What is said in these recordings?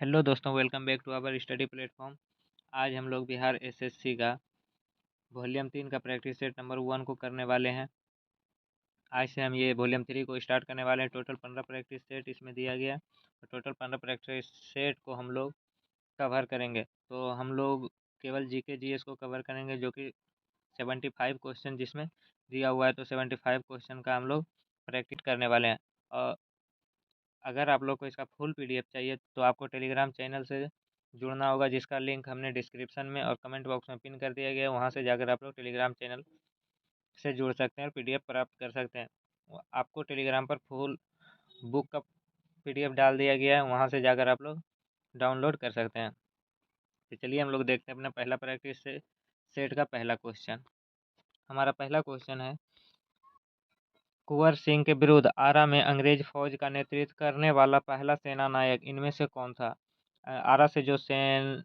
Hello दोस्तों, welcome back to our study platform. आज हम लोग बिहार एसएससी का वॉल्यूम 3 का प्रैक्टिस सेट नंबर 1 को करने वाले हैं। आज से हम ये वॉल्यूम 3 को स्टार्ट करने वाले हैं। टोटल 15 प्रैक्टिस सेट इसमें दिया गया है और टोटल 15 प्रैक्टिस सेट को हम लोग कवर करेंगे। तो हम लोग केवल जीके जीएस को कवर करेंगे, जो कि 75 क्वेश्चन जिसमें दिया हुआ है। तो 75 क्वेश्चन का हम लोग प्रैक्टिस करने वाले हैं। और अगर आप लोग को इसका फुल पीडीएफ चाहिए तो आपको टेलीग्राम चैनल से जुड़ना होगा, जिसका लिंक हमने डिस्क्रिप्शन में और कमेंट बॉक्स में पिन कर दिया गया है। वहाँ से जाकर आप लोग टेलीग्राम चैनल से जुड़ सकते हैं और पीडीएफ प्राप्त कर सकते हैं। आपको टेलीग्राम पर फुल बुक का पीडीएफ डाल दिया गया है, वहाँ से जाकर आप लोग डाउनलोड कर सकते हैं। तो चलिए हम लोग देखते हैं अपना पहला प्रैक्टिस सेट का पहला क्वेश्चन। हमारा पहला क्वेश्चन है, कुंवर सिंह के विरुद्ध आरा में अंग्रेज फौज का नेतृत्व करने वाला पहला सेना नायक इनमें से कौन था। आरा से जो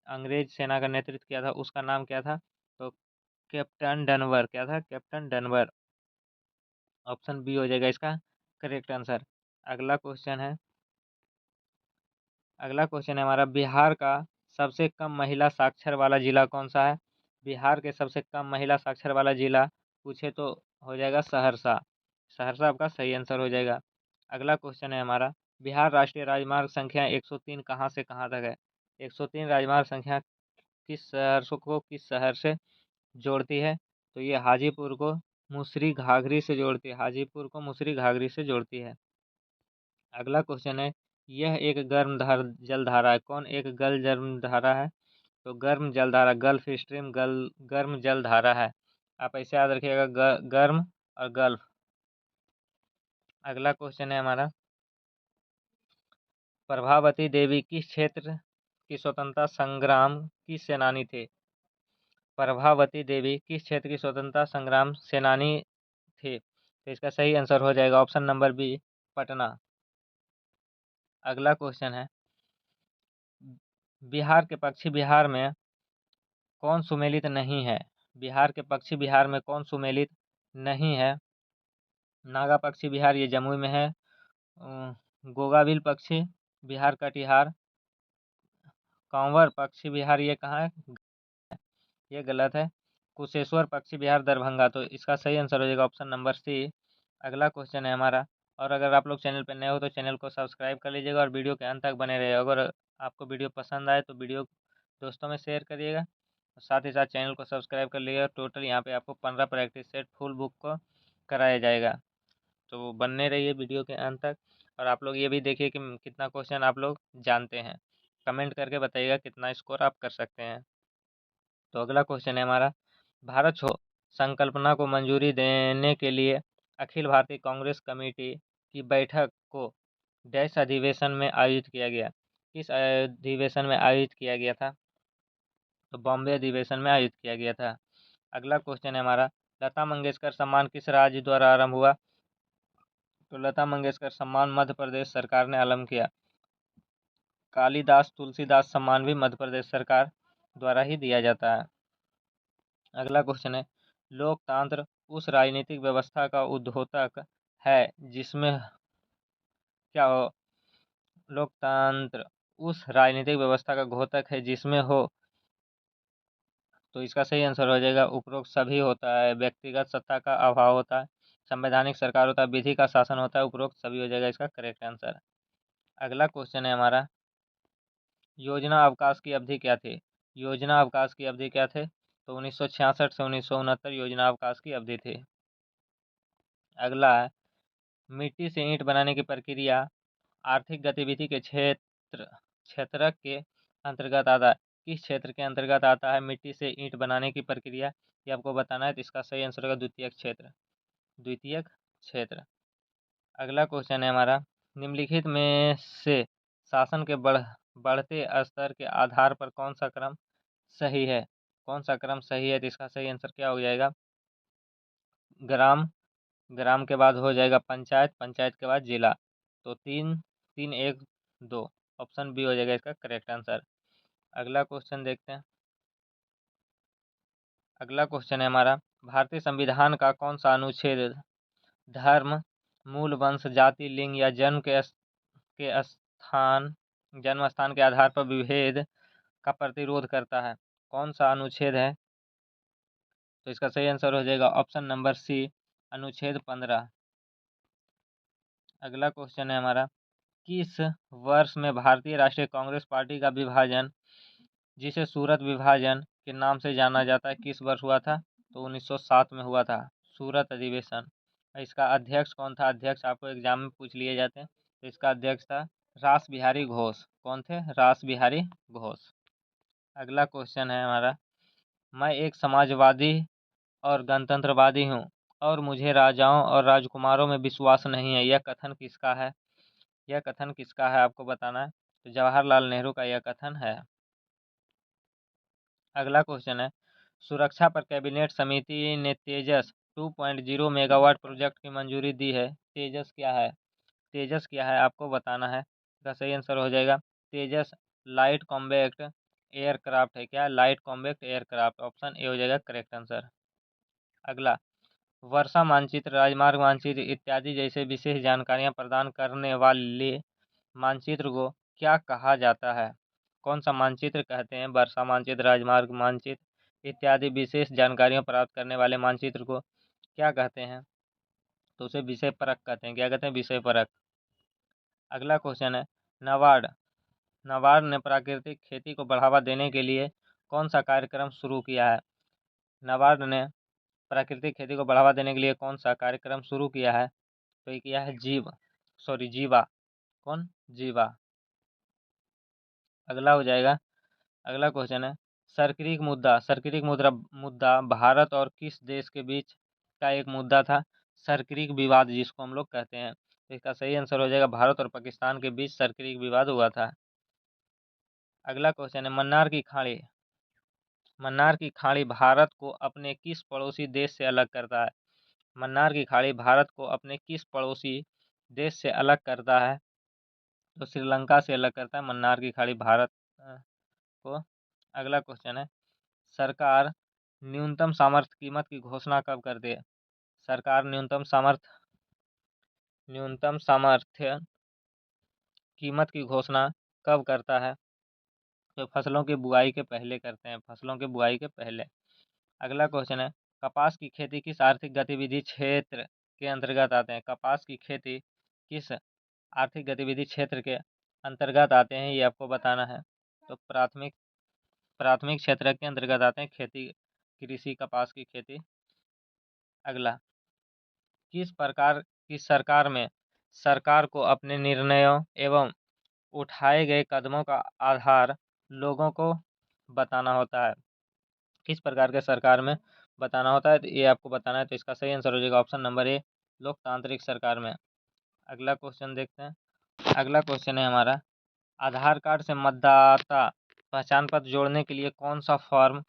अंग्रेज सेना का नेतृत्व किया था उसका नाम क्या था। तो कैप्टन डनवर। क्या था? कैप्टन डनवर। ऑप्शन बी हो जाएगा इसका करेक्ट आंसर। अगला क्वेश्चन है अगला क्वेश्चन है हमारा, बिहार का सबसे कम महिला साक्षर वाला जिला कौन सा है। बिहार के सबसे कम महिला साक्षर वाला जिला पूछे तो हो जाएगा सहरसा। सहरसा आपका सही आंसर हो जाएगा। अगला क्वेश्चन है हमारा, बिहार राष्ट्रीय राजमार्ग संख्या 103 कहाँ से कहाँ तक है। 103 राजमार्ग संख्या किस शहर से जोड़ती है। तो ये हाजीपुर को मुसरी घाघरी से जोड़ती है। हाजीपुर को मुसरी घाघरी से जोड़ती है। अगला क्वेश्चन है, यह एक जलधारा है। कौन एक जलधारा है। तो गर्म जलधारा, गल्फ स्ट्रीम गर्म जलधारा है। आप ऐसे याद रखिएगा, गर्म और गल्फ। अगला क्वेश्चन है हमारा, प्रभावती देवी किस क्षेत्र की स्वतंत्रता संग्राम की सेनानी थे। प्रभावती देवी किस क्षेत्र की स्वतंत्रता संग्राम सेनानी थे। तो इसका सही आंसर हो जाएगा ऑप्शन नंबर बी, पटना। अगला क्वेश्चन है, बिहार के पक्षी बिहार में कौन सुमेलित नहीं है। बिहार के पक्षी बिहार में कौन सुमेलित नहीं है। नागा पक्षी बिहार, ये जमुई में है। गोगाबिल पक्षी बिहार कटिहार। कांवर पक्षी बिहार, ये कहाँ है। ये गलत है। कुशेश्वर पक्षी बिहार दरभंगा। तो इसका सही आंसर हो जाएगा ऑप्शन नंबर सी। अगला क्वेश्चन है हमारा, और अगर आप लोग चैनल पर नए हो तो चैनल को सब्सक्राइब कर लीजिएगा और वीडियो के अंत तक बने रहिएगा। अगर आपको वीडियो पसंद आए तो वीडियो दोस्तों में शेयर करिएगा, साथ ही साथ चैनल को सब्सक्राइब कर लीजिएगा। टोटल यहाँ पे आपको 15 प्रैक्टिस सेट फुल बुक को कराया जाएगा। तो बनने रहिए वीडियो के अंत तक। और आप लोग ये भी देखिए कि कितना क्वेश्चन आप लोग जानते हैं। कमेंट करके बताइएगा कितना स्कोर आप कर सकते हैं। तो अगला क्वेश्चन है हमारा, भारत छोड़ो संकल्पना को मंजूरी देने के लिए अखिल भारतीय कांग्रेस कमेटी की बैठक को डैश अधिवेशन में आयोजित किया गया। किस अधिवेशन में आयोजित किया गया था। तो बॉम्बे अधिवेशन में आयोजित किया गया था। अगला क्वेश्चन है हमारा, लता मंगेशकर सम्मान किस राज्य द्वारा आरंभ हुआ। तो लता मंगेशकर सम्मान मध्य प्रदेश सरकार ने आरंभ किया। कालिदास तुलसीदास सम्मान भी मध्य प्रदेश सरकार द्वारा ही दिया जाता है। अगला क्वेश्चन है, लोकतंत्र उस राजनीतिक व्यवस्था का उद्योतक है जिसमें क्या हो। लोकतंत्र उस राजनीतिक व्यवस्था का घोतक है जिसमें हो। तो इसका सही आंसर हो जाएगा उपरोक्त सभी होता है। व्यक्तिगत सत्ता का अभाव होता है, संवैधानिक सरकार होता है, विधि का शासन होता है, उपरोक्त सभी हो जाएगा इसका करेक्ट आंसर। अगला क्वेश्चन है हमारा, योजना अवकाश की अवधि क्या थी। योजना अवकाश की अवधि क्या थे। तो 1966 से 1969 योजना अवकाश की अवधि थी। अगला है, मिट्टी से ईंट बनाने की प्रक्रिया आर्थिक गतिविधि के क्षेत्र के अंतर्गत आता है। किस क्षेत्र के अंतर्गत आता है मिट्टी से ईंट बनाने की प्रक्रिया, ये आपको बताना है। तो इसका सही आंसर होगा द्वितीयक क्षेत्र। द्वितीयक क्षेत्र। अगला क्वेश्चन है हमारा, निम्नलिखित में से शासन के बढ़ते स्तर के आधार पर कौन सा क्रम सही है। कौन सा क्रम सही है। तो इसका सही आंसर क्या हो जाएगा, ग्राम। ग्राम के बाद हो जाएगा पंचायत, पंचायत के बाद जिला। तो 3 3 1 2 ऑप्शन बी हो जाएगा इसका करेक्ट आंसर। अगला क्वेश्चन देखते हैं। अगला क्वेश्चन है हमारा, भारतीय संविधान का कौन सा अनुच्छेद धर्म, मूल वंश, जाति, लिंग या जन्म के स्थान जन्म स्थान के आधार पर विभेद का प्रतिरोध करता है? कौन सा अनुच्छेद है? तो इसका सही आंसर हो जाएगा ऑप्शन नंबर सी, अनुच्छेद 15। अगला क्वेश्चन है हमारा, किस वर्ष में भारतीय राष्ट्रीय कांग्रेस पार्टी का विभाजन, जिसे सूरत विभाजन के नाम से जाना जाता है, किस वर्ष हुआ था? तो 1907 में हुआ था, सूरत अधिवेशन। इसका अध्यक्ष कौन था? अध्यक्ष आपको एग्जाम में पूछ लिए जाते हैं। तो इसका अध्यक्ष था रास बिहारी घोष। कौन थे? रास बिहारी घोष। अगला क्वेश्चन है हमारा, मैं एक समाजवादी और गणतंत्रवादी हूँ और मुझे राजाओं और राजकुमारों में विश्वास नहीं है, यह कथन किसका है? यह कथन किसका है आपको बताना है। तो जवाहरलाल नेहरू का यह कथन है। अगला क्वेश्चन है, सुरक्षा पर कैबिनेट समिति ने तेजस 2.0 मेगावाट प्रोजेक्ट की मंजूरी दी है। तेजस क्या है? तेजस क्या है आपको बताना है। इसका सही आंसर हो जाएगा तेजस लाइट कॉम्बैक्ट एयरक्राफ्ट है। क्या? Light combat aircraft. Option A हो जाएगा करेक्ट आंसर। अगला, वर्षा मानचित्र, राजमार्ग मानचित्र इत्यादि जैसे विशेष जानकारियां प्रदान करने वाले मानचित्र को क्या कहा जाता है? कौन सा मानचित्र कहते हैं? वर्षा मानचित्र, राजमार्ग मानचित्र इत्यादि विशेष जानकारियां प्राप्त करने वाले मानचित्र को क्या कहते हैं? तो उसे विषय परक कहते हैं। क्या कहते हैं? विषय परक। अगला क्वेश्चन है, नाबार्ड नाबार्ड ने प्राकृतिक खेती को बढ़ावा देने के लिए कौन सा कार्यक्रम शुरू किया है? नाबार्ड ने प्राकृतिक खेती को बढ़ावा देने के लिए कौन सा कार्यक्रम शुरू किया है? तो ये किया है जीवा। कौन? जीवा। अगला हो जाएगा, अगला क्वेश्चन है, सर्करिक मुद्दा भारत और किस देश के बीच का एक मुद्दा था? सर्करिक विवाद जिसको हम लोग कहते हैं। तो इसका सही आंसर हो जाएगा भारत और पाकिस्तान के बीच सर्करिक विवाद हुआ था। अगला क्वेश्चन है, मन्नार की खाड़ी भारत को अपने किस पड़ोसी देश से अलग करता है? मन्नार की खाड़ी भारत को अपने किस पड़ोसी देश से अलग करता है? तो श्रीलंका से अलग करता है मन्नार की खाड़ी भारत को। अगला क्वेश्चन है, सरकार न्यूनतम सामर्थ्य कीमत की घोषणा कब करती है? सरकार न्यूनतम सामर्थ्य कीमत की घोषणा कब करता है? तो फसलों की बुआई के पहले करते हैं, फसलों की बुआई के पहले। अगला क्वेश्चन है, कपास की खेती किस आर्थिक गतिविधि क्षेत्र के अंतर्गत आते हैं? कपास की खेती किस आर्थिक गतिविधि क्षेत्र के अंतर्गत आते हैं, ये आपको बताना है। तो प्राथमिक क्षेत्र के अंतर्गत आते हैं खेती, कृषि, कपास की खेती। अगला, किस प्रकार की सरकार में सरकार को अपने निर्णयों एवं उठाए गए कदमों का आधार लोगों को बताना होता है? किस प्रकार के सरकार में बताना होता है? तो ये आपको बताना है। तो इसका सही आंसर हो जाएगा ऑप्शन नंबर ए, लोकतांत्रिक सरकार में। अगला क्वेश्चन देखते हैं। अगला क्वेश्चन है हमारा, आधार कार्ड से मतदाता पहचान पत्र जोड़ने के लिए कौन सा फॉर्म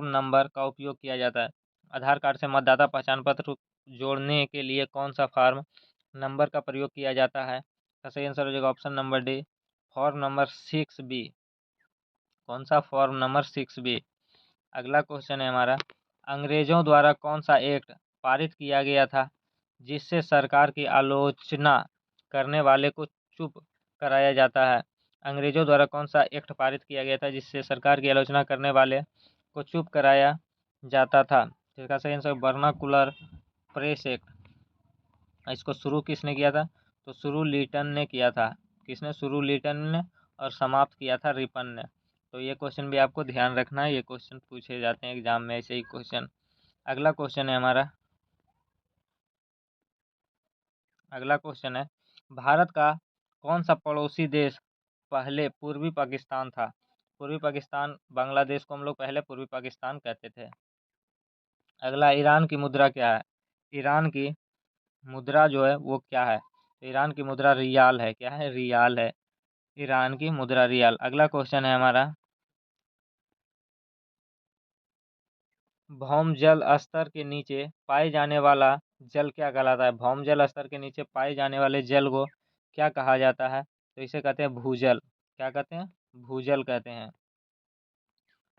नंबर का उपयोग किया जाता है? आधार कार्ड से मतदाता पहचान पत्र जोड़ने के लिए कौन सा फॉर्म नंबर का प्रयोग किया जाता है? का सही आंसर हो जाएगा option number D, form number 6B। कौन सा? Form number 6B। अगला क्वेश्चन है हमारा, अंग्रेजों द्वारा कौन सा एक्ट पारित किया गया था जिससे सरकार की आलोचना करने वाले को चुप कराया जाता है? अंग्रेजों द्वारा कौन सा एक्ट पारित किया गया था जिससे सरकार की आलोचना करने वाले को चुप कराया जाता था? इसका सही आंसर वर्नाकुलर प्रेस एक्ट। इसको शुरू किसने किया था? तो शुरू लीटन ने किया था। किसने? शुरू लीटन ने, और समाप्त किया था रिपन ने। तो ये क्वेश्चन भी आपको ध्यान रखना है, ये क्वेश्चन पूछे जाते हैं एग्जाम में, ऐसे ही क्वेश्चन। अगला क्वेश्चन है हमारा, अगला क्वेश्चन है, भारत का कौन सा पड़ोसी देश पहले पूर्वी पाकिस्तान था? पूर्वी पाकिस्तान, बांग्लादेश को हम लोग पहले पूर्वी पाकिस्तान कहते थे। अगला, ईरान की मुद्रा क्या है? ईरान की मुद्रा जो है वो क्या है? तो ईरान की मुद्रा रियाल है। क्या है? रियाल है। ईरान की मुद्रा रियाल। अगला क्वेश्चन है हमारा, भौम जल स्तर के नीचे पाए जाने वाला जल क्या कहलाता है? भौम जल स्तर के नीचे पाए जाने वाले जल को क्या कहा जाता है? तो इसे कहते हैं भूजल। क्या कहते हैं? भूजल कहते हैं।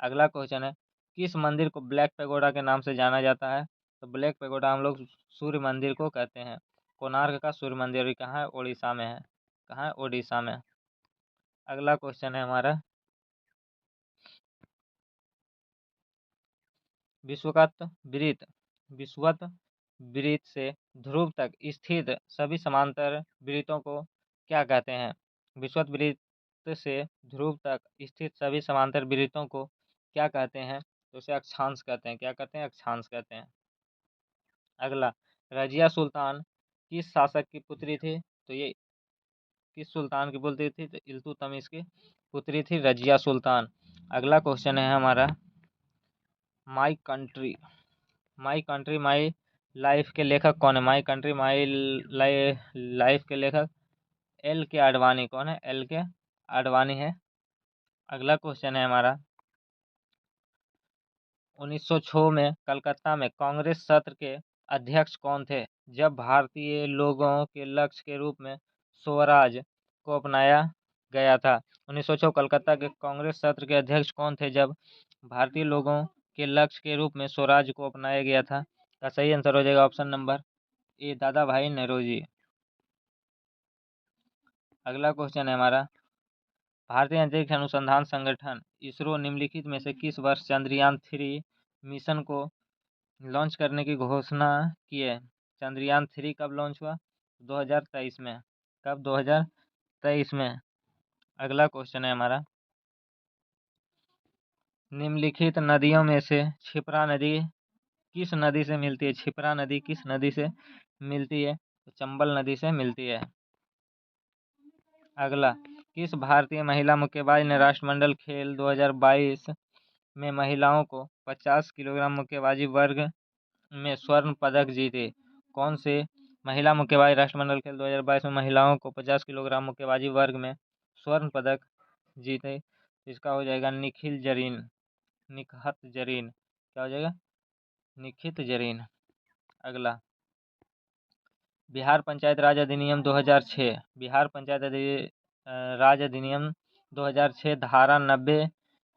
अगला क्वेश्चन है, किस मंदिर को ब्लैक पैगोडा के नाम से जाना जाता है? तो ब्लैक पैगोडा हम लोग सूर्य मंदिर को कहते हैं। कोणार्क का सूर्य मंदिर कहाँ है? उड़ीसा में है। कहाँ है? उड़ीसा में। अगला क्वेश्चन है हमारा, विषुवत वृत्त से ध्रुव तक स्थित सभी समांतर वृत्तों को क्या कहते हैं? विषुवत वृत्त से ध्रुव तक स्थित सभी समांतर वृत्तों को क्या कहते हैं? तो उसे अक्षांश कहते हैं। क्या कहते हैं? अक्षांश कहते हैं। अगला, रजिया सुल्तान किस शासक की पुत्री थी? तो ये किस सुल्तान की पुत्री थी? तो इल्तुतमिश की पुत्री थी रजिया सुल्तान। अगला क्वेश्चन है हमारा, माई कंट्री माई लाइफ के लेखक कौन है? माई कंट्री माई लाइफ के लेखक एल के आडवाणी। कौन है? एल के आडवाणी है। अगला क्वेश्चन है हमारा, 1906 में कलकत्ता में कांग्रेस सत्र के अध्यक्ष कौन थे, जब भारतीय लोगों के लक्ष्य के रूप में स्वराज को अपनाया गया था? 1906 कलकत्ता के कांग्रेस सत्र के अध्यक्ष कौन थे, जब भारतीय लोगों के लक्ष्य के रूप में स्वराज को अपनाया गया था? का सही आंसर हो जाएगा ऑप्शन नंबर ए, दादा भाई नेहरूजी। अगला क्वेश्चन है हमारा, भारतीय अंतरिक्ष अनुसंधान संगठन इसरो निम्नलिखित में से किस वर्ष चंद्रयान-3 मिशन को लॉन्च करने की घोषणा की है? चंद्रयान-3 कब लॉन्च हुआ? 2023 में। कब? 2023 में। अगला क्वेश्चन है हमारा, निम्नलिखित नदियों में से क्षिप्रा नदी किस नदी से मिलती है? क्षिप्रा नदी किस नदी से मिलती है? तो चंबल नदी से मिलती है। अगला, किस भारतीय महिला मुक्केबाज ने राष्ट्रमंडल खेल 2022 में महिलाओं को 50 किलोग्राम मुक्केबाजी वर्ग में स्वर्ण पदक जीते? कौन से महिला मुक्केबाज राष्ट्रमंडल खेल 2022 में महिलाओं को 50 किलोग्राम मुक्केबाजी वर्ग में स्वर्ण पदक जीते? इसका हो जाएगा निखित जरीन। क्या हो जाएगा? निखित जरीन। अगला, बिहार पंचायत राज अधिनियम 2006 राज अधिनियम 2006 धारा 90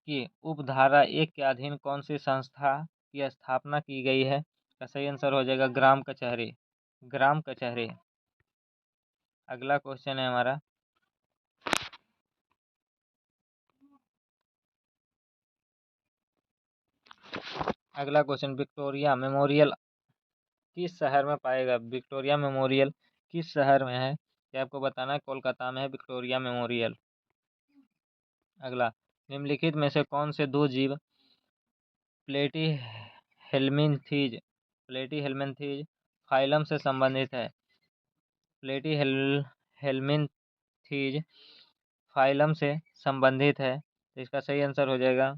की उपधारा 1 के अधीन कौन सी संस्था की स्थापना की गई है? का सही आंसर हो जाएगा ग्राम कचहरी। ग्राम कचहरी। अगला क्वेश्चन है हमारा, अगला क्वेश्चन, विक्टोरिया मेमोरियल किस शहर में पाएगा? विक्टोरिया मेमोरियल किस शहर में है? ये आपको बताना है। कोलकाता में है विक्टोरिया मेमोरियल। अगला, निम्नलिखित में से कौन से दो जीव प्लेटी हेलमिनथीज फाइलम से संबंधित है? प्लेटी हेलमिनथीज फाइलम से संबंधित है, तो इसका सही आंसर हो जाएगा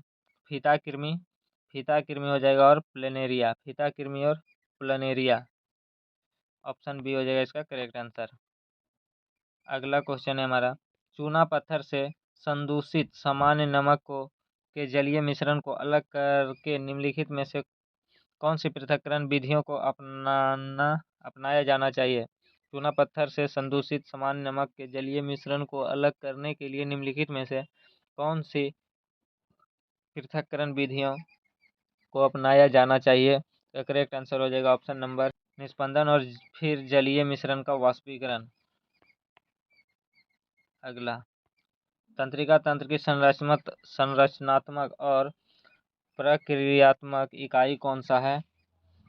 फीता कृमि हो जाएगा, और प्लेनेरिया। ऑप्शन बी हो जाएगा इसका करेक्ट आंसर। अगला क्वेश्चन है हमारा, चूना पत्थर से संदूषित सामान्य नमक को के जलीय मिश्रण को अलग करके निम्नलिखित में से कौन सी पृथक्करण विधियों को अपनाया जाना चाहिए? चूना पत्थर से संदूषित सामान्य नमक के जलीय मिश्रण को अलग करने के लिए निम्नलिखित में से कौन सी पृथक्करण विधियों को अपनाया जाना चाहिए? तो करेक्ट आंसर हो जाएगा ऑप्शन नंबर निस्पंदन और फिर जलीय मिश्रण का वाष्पीकरण। अगला, तंत्रिका तंत्र की संरचनात्मक और प्रक्रियात्मक इकाई कौन सा है?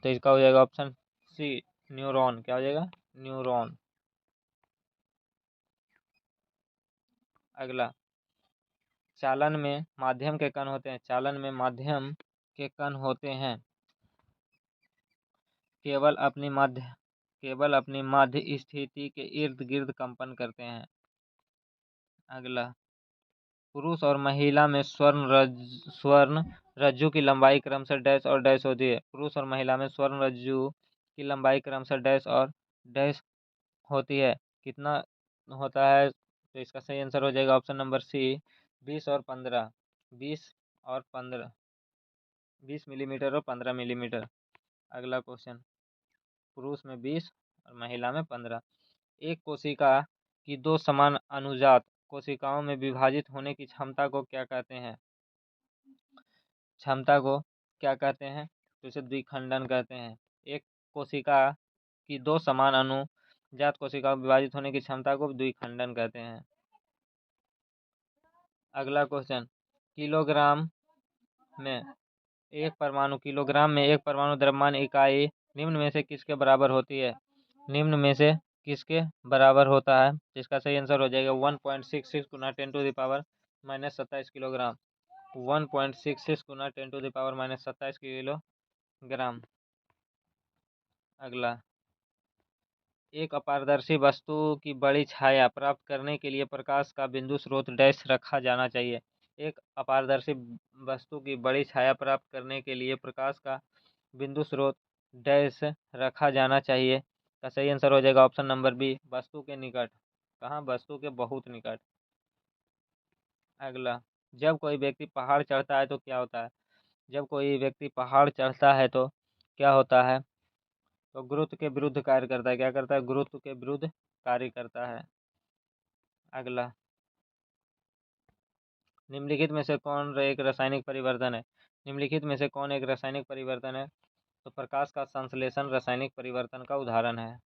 तो इसका हो जाएगा ऑप्शन सी, न्यूरॉन। क्या हो जाएगा? न्यूरॉन। अगला, चालन में माध्यम के कण होते हैं केवल अपनी मध्य स्थिति के इर्द गिर्द कंपन करते हैं। अगला, पुरुष और महिला में स्वर्ण रज्जु की लंबाई क्रमशः डैश और डैश होती है। पुरुष और महिला में स्वर्ण रज्जु की लंबाई क्रमशः डैश और डैश होती है। कितना होता है? तो इसका सही आंसर हो जाएगा ऑप्शन नंबर सी, 20 और 15। 20 मिलीमीटर और 15 मिलीमीटर। अगला क्वेश्चन, पुरुष में 20 और महिला में 15। एक कोशिका की दो समान अनुजात कोशिकाओं में विभाजित होने की क्षमता को क्या कहते हैं? तो इसे द्विखंडन कहते हैं। एक कोशिका की दो समान अनुजात कोशिकाओं में विभाजित होने की क्षमता को द्विखंडन कहते हैं। अगला क्वेश्चन, किलोग्राम में किलोग्राम में एक परमाणु द्रव्यमान इकाई निम्न में से किसके बराबर होती है? निम्न में से किसके बराबर होता है? इसका सही आंसर हो जाएगा 1.66 गुना 10⁻⁻27 किलोग्राम। 1.66 गुना 10⁻⁻27 किलोग्राम। अगला, एक अपारदर्शी वस्तु की बड़ी छाया प्राप्त करने के लिए प्रकाश का बिंदु स्रोत डैश रखा जाना चाहिए। एक अपारदर्शी वस्तु की बड़ी छाया प्राप्त करने के लिए प्रकाश का बिंदु स्रोत डैश रखा जाना चाहिए का सही आंसर हो जाएगा ऑप्शन नंबर बी, वस्तु के निकट। कहाँ? वस्तु के बहुत निकट। अगला, जब कोई व्यक्ति पहाड़ चढ़ता है तो क्या होता है? जब कोई व्यक्ति पहाड़ चढ़ता है तो क्या होता है? तो गुरुत्व के विरुद्ध कार्य करता है। क्या करता है? गुरुत्व के विरुद्ध कार्य करता है। अगला, निम्नलिखित में से कौन एक रासायनिक परिवर्तन है? निम्नलिखित में से कौन एक रासायनिक परिवर्तन है? तो प्रकाश का संश्लेषण रासायनिक परिवर्तन का उदाहरण है।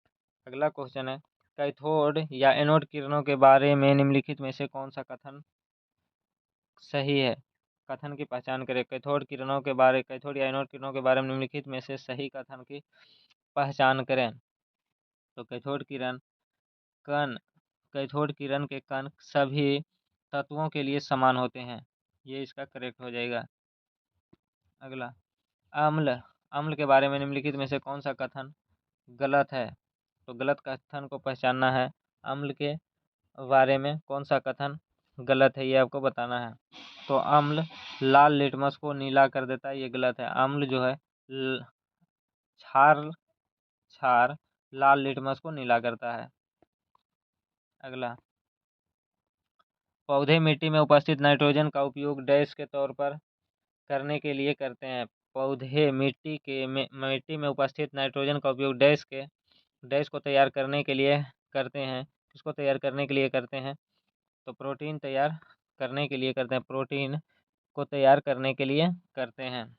अगला क्वेश्चन है, कैथोड या एनोड किरणों के बारे में निम्नलिखित में से कौन सा कथन सही है? कथन की पहचान करें। कैथोड या एनोड किरणों के बारे में निम्नलिखित में से सही कथन की पहचान करें। तो कैथोड किरण के कण सभी तत्वों के लिए समान होते हैं। ये इसका करेक्ट हो जाएगा। अगला, अम्ल के बारे में निम्नलिखित में से कौन सा कथन गलत है? तो गलत कथन को पहचानना है। अम्ल के बारे में कौन सा कथन गलत है, ये आपको बताना है। तो अम्ल लाल लिटमस को नीला कर देता है, ये गलत है। अम्ल जो है क्षार लाल लिटमस को नीला करता है। अगला, पौधे मिट्टी में उपस्थित नाइट्रोजन का उपयोग डैश के तौर पर करने के लिए करते हैं। पौधे मिट्टी में उपस्थित नाइट्रोजन का उपयोग डैश को तैयार करने के लिए करते हैं। किसको तैयार करने के लिए करते हैं? तो प्रोटीन तैयार करने के लिए करते हैं। प्रोटीन को तैयार करने के लिए करते हैं।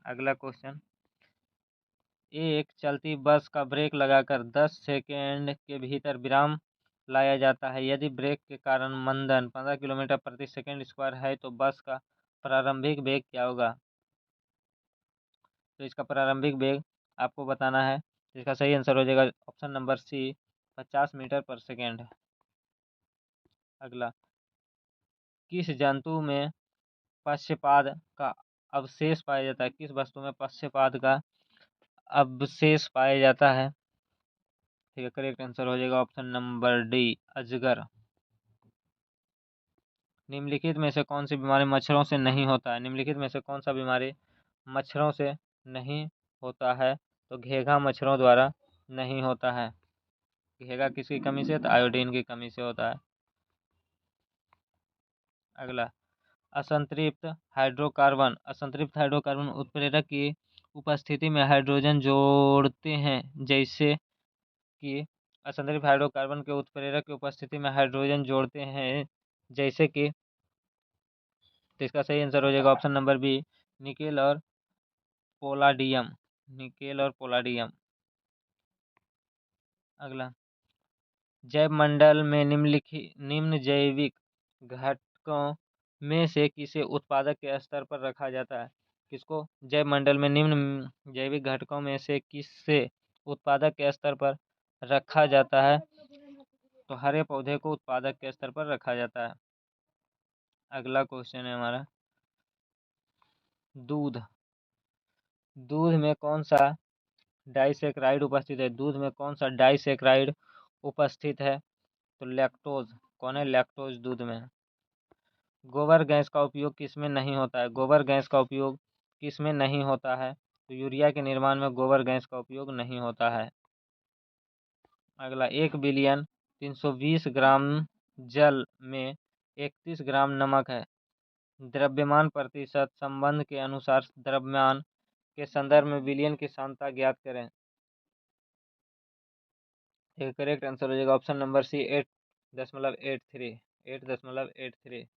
अगला क्वेश्चन, एक चलती बस का ब्रेक लगाकर 10 सेकेंड के भीतर विराम लाया जाता है। यदि ब्रेक के कारण मंदन 15 किलोमीटर प्रति सेकंड स्क्वायर है तो बस का प्रारंभिक वेग क्या होगा? तो इसका प्रारंभिक वेग आपको बताना है। इसका सही आंसर हो जाएगा ऑप्शन नंबर सी, 50 मीटर पर सेकेंड। अगला, किस जंतु में पक्षपाद का अवशेष पाया जाता है? किस वस्तु में पक्षपाद का अवशेष पाया जाता है? ठीक है, करेक्ट आंसर हो जाएगा ऑप्शन नंबर डी, अजगर। निम्नलिखित में से कौन सी बीमारी मच्छरों से नहीं होता है? निम्नलिखित में से कौन सा बीमारी मच्छरों से नहीं होता है? तो घेघा मच्छरों द्वारा नहीं होता है। घेघा किसकी कमी से? तो आयोडीन की कमी से होता है। अगला, असंतृप्त हाइड्रोकार्बन उत्प्रेरक की उपस्थिति में हाइड्रोजन जोड़ते हैं। जैसे कि असंतृप्त हाइड्रोकार्बन के उत्प्रेरक की उपस्थिति में हाइड्रोजन जोड़ते हैं जैसे कि, तो इसका सही आंसर हो जाएगा ऑप्शन नंबर बी, निकेल और पोलाडियम। अगला, जैव मंडल में निम्न जैविक घटकों में से किसे उत्पादक के स्तर पर रखा जाता है? किसको जैव मंडल में निम्न जैविक घटकों में से किससे उत्पादक के स्तर पर रखा जाता है? तो हरे पौधे को उत्पादक के स्तर पर रखा जाता है। अगला क्वेश्चन है हमारा, दूध में कौन सा डाइसेक्राइड उपस्थित है? दूध में कौन सा डाइसेक्राइड उपस्थित है? तो लैक्टोज। कौन है? लैक्टोज दूध में। गोबर गैस का उपयोग किसमें नहीं होता है? गोबर गैस का उपयोग किसमें नहीं होता है? तो यूरिया के निर्माण में गोबर गैस का उपयोग नहीं होता है। अगला, 1 बिलियन 320 ग्राम जल में 31 ग्राम नमक है। द्रव्यमान प्रतिशत संबंध के अनुसार द्रव्यमान के संदर्भ में विलयन की सांद्रता ज्ञात करें। एक करेक्ट आंसर हो जाएगा ऑप्शन नंबर सी, 8.83।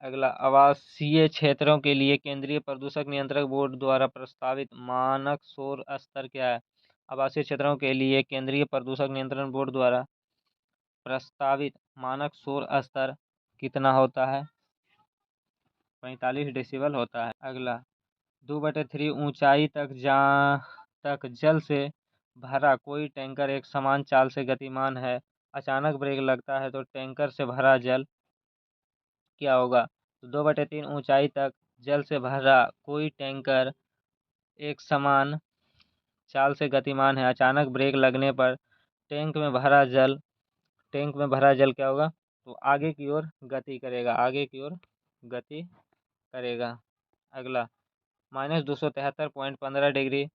अगला, आवासीय क्षेत्रों के लिए केंद्रीय प्रदूषक नियंत्रण बोर्ड द्वारा प्रस्तावित मानक शोर स्तर क्या है? आवासीय क्षेत्रों के लिए केंद्रीय प्रदूषक नियंत्रण बोर्ड द्वारा प्रस्तावित मानक शोर स्तर कितना होता है? 45 डेसिबल होता है। अगला 2/3 ऊंचाई तक जल से भरा कोई टैंकर एक समान चाल से गतिमान है, अचानक ब्रेक लगता है तो टैंकर से भरा जल क्या होगा? तो 2/3 ऊंचाई तक जल से भरा कोई टैंकर एक समान चाल से गतिमान है, अचानक ब्रेक लगने पर टैंक में भरा जल क्या होगा? तो आगे की ओर गति करेगा। अगला -273.15 डिग्री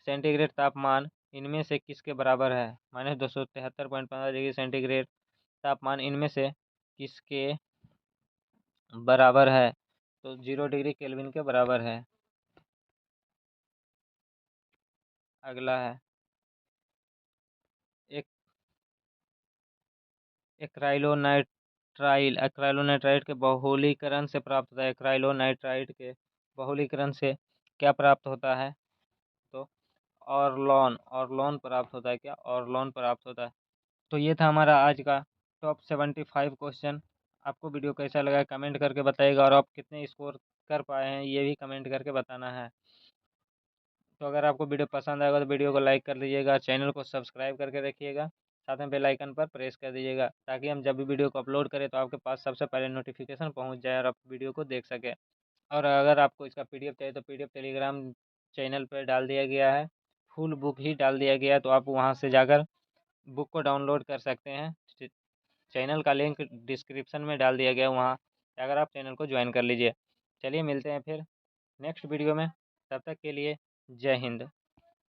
सेंटीग्रेड तापमान इनमें से किसके बराबर है? -273.15 डिग्री सेंटीग्रेड तापमान इनमें से किसके बराबर है? तो 0 डिग्री केल्विन के बराबर है। अगला है एक एक्राइलोनाइट्राइड के बहुलीकरण से प्राप्त होता है। एक्राइलोनाइट्राइड के बहुलीकरण से क्या प्राप्त होता है? तो ऑर्लोन प्राप्त होता है। क्या ऑर्लोन प्राप्त होता है? तो ये था हमारा आज का टॉप 75 क्वेश्चन। आपको वीडियो कैसा लगा कमेंट करके बताइएगा, और आप कितने स्कोर कर पाए हैं ये भी कमेंट करके बताना है। तो अगर आपको वीडियो पसंद आएगा तो वीडियो को लाइक कर लीजिएगा, चैनल को सब्सक्राइब करके रखिएगा, साथ में बेल आइकन पर प्रेस कर दीजिएगा ताकि हम जब भी वीडियो को अपलोड करें तो आपके पास सबसे पहले नोटिफिकेशन पहुंच जाए और आप वीडियो को देख सकें। और अगर आपको इसका पीडीएफ चाहिए तो पीडीएफ टेलीग्राम चैनल पर डाल दिया गया है, फुल बुक ही डाल दिया गया है, तो आप वहाँ से जाकर बुक को डाउनलोड कर सकते हैं। चैनल का लिंक डिस्क्रिप्शन में डाल दिया गया है, वहाँ अगर आप चैनल को ज्वाइन कर लीजिए। चलिए मिलते हैं फिर नेक्स्ट वीडियो में, तब तक के लिए जय हिंद।